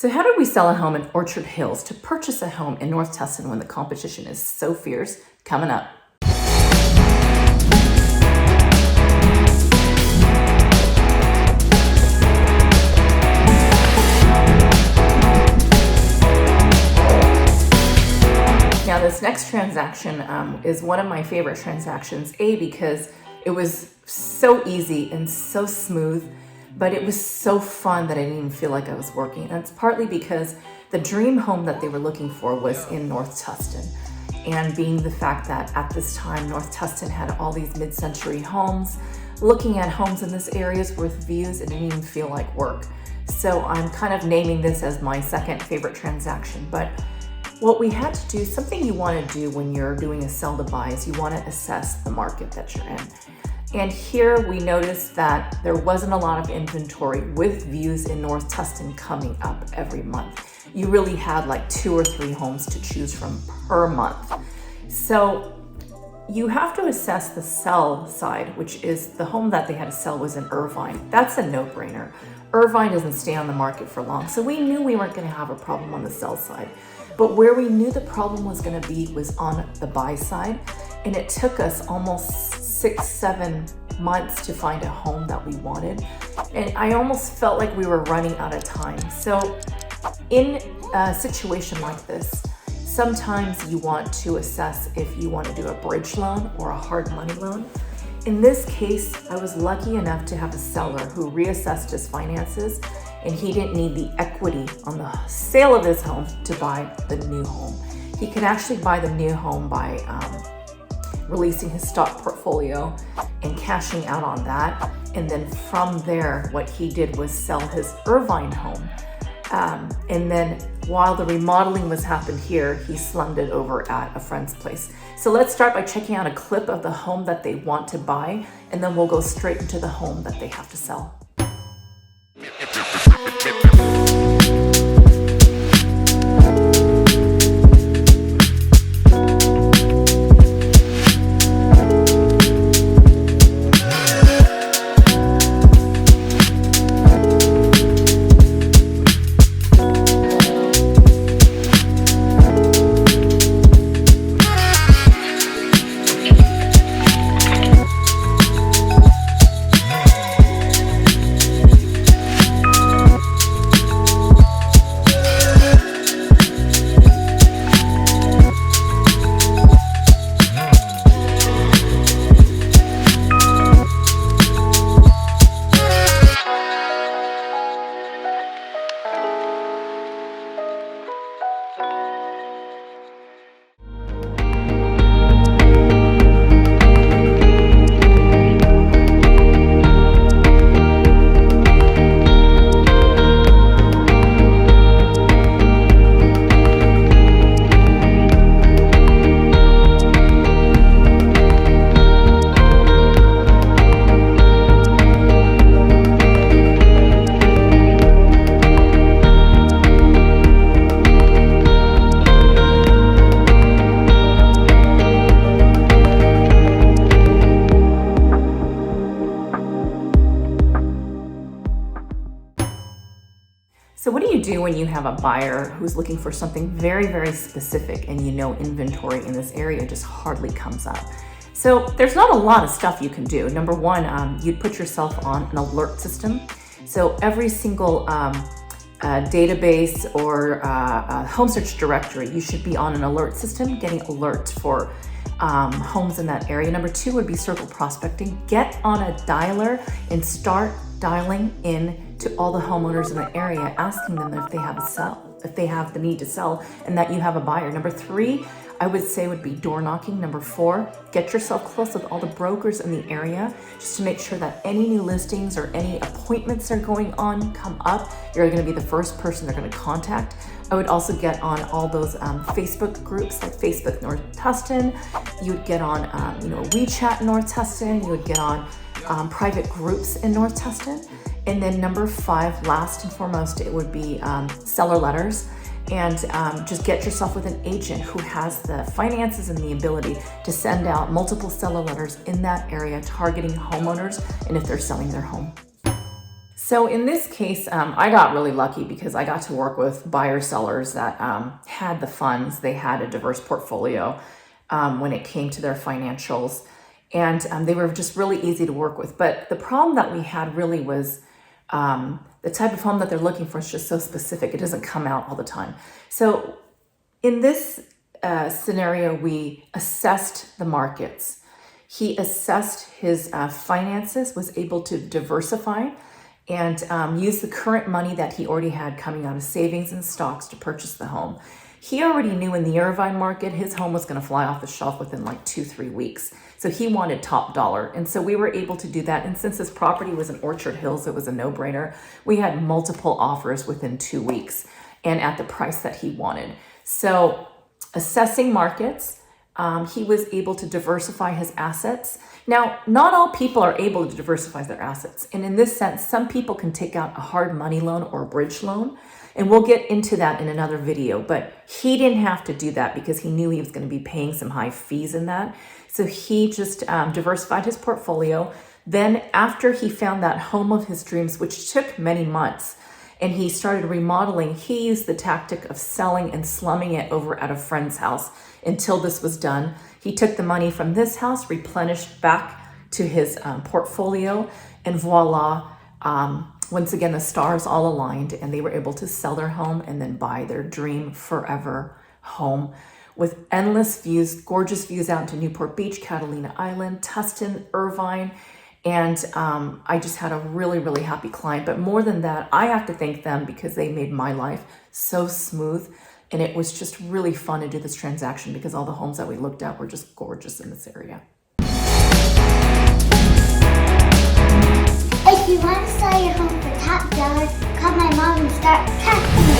So how did we sell a home in Orchard Hills to purchase a home in North Tustin when the competition is so fierce? Coming up. Now this next transaction is one of my favorite transactions, because it was so easy and so smooth, but it was so fun that I didn't even feel like I was working. And it's partly because the dream home that they were looking for was in North Tustin. And being the fact that at this time, North Tustin had all these mid-century homes, looking at homes in this area with views, it didn't even feel like work. So I'm kind of naming this as my second favorite transaction. But what we had to do, something you want to do when you're doing a sell to buy, is you want to assess the market that you're in. And here we noticed that there wasn't a lot of inventory with views in North Tustin coming up every month. You really had like 2 or 3 homes to choose from per month. So you have to assess the sell side, which is the home that they had to sell was in Irvine. That's a no-brainer. Irvine doesn't stay on the market for long, so we knew we weren't going to have a problem on the sell side. But where we knew the problem was going to be was on the buy side, and it took us almost 6-7 months to find a home that we wanted, and I almost felt like we were running out of time. So in a situation like this, sometimes you want to assess if you want to do a bridge loan or a hard money loan. In this case, I was lucky enough to have a seller who reassessed his finances, and he didn't need the equity on the sale of his home to buy the new home. He could actually buy the new home by releasing his stock portfolio and cashing out on that. And then from there, what he did was sell his Irvine home. And then while the remodeling was happening here, he slummed it over at a friend's place. So let's start by checking out a clip of the home that they want to buy, and then we'll go straight into the home that they have to sell. So what do you do when you have a buyer who's looking for something very, very specific, and you know inventory in this area just hardly comes up? So there's not a lot of stuff you can do. Number one, you'd put yourself on an alert system. So every single database or home search directory, you should be on an alert system, getting alerts for homes in that area. Number 2 would be circle prospecting. Get on a dialer and start dialing in to all the homeowners in the area, asking them if they have a sell, if they have the need to sell, and that you have a buyer. Number 3, I would say, would be door knocking. Number 4, get yourself close with all the brokers in the area just to make sure that any new listings or any appointments are going on come up. You're going to be the first person they're going to contact. I would also get on all those Facebook groups like Facebook North Tustin. You would get on WeChat North Tustin. You would get on private groups in North Tustin. And then number 5, last and foremost, it would be seller letters. And just get yourself with an agent who has the finances and the ability to send out multiple seller letters in that area targeting homeowners and if they're selling their home. So in this case, I got really lucky because I got to work with buyer sellers that had the funds. They had a diverse portfolio when it came to their financials, and they were just really easy to work with. But the problem that we had really was the type of home that they're looking for is just so specific. It doesn't come out all the time. So in this scenario, we assessed the markets. He assessed his finances, was able to diversify, and use the current money that he already had coming out of savings and stocks to purchase the home. He already knew in the Irvine market, his home was going to fly off the shelf within like 2-3 weeks. So he wanted top dollar. And so we were able to do that. And since this property was in Orchard Hills, it was a no-brainer. We had multiple offers within 2 weeks and at the price that he wanted. So assessing markets, he was able to diversify his assets. Now, not all people are able to diversify their assets. And in this sense, some people can take out a hard money loan or a bridge loan. And we'll get into that in another video. But he didn't have to do that because he knew he was going to be paying some high fees in that. So he just diversified his portfolio. Then after he found that home of his dreams, which took many months, and he started remodeling, he used the tactic of selling and slumming it over at a friend's house until this was done. He took the money from this house, replenished back to his portfolio, and voila, once again, the stars all aligned, and they were able to sell their home and then buy their dream forever home with endless views, gorgeous views out to Newport Beach, Catalina Island, Tustin, Irvine. And I just had a really, really happy client. But more than that, I have to thank them because they made my life so smooth. And it was just really fun to do this transaction because all the homes that we looked at were just gorgeous in this area. If you want to sell your home for top dollar, call my mom and start taxing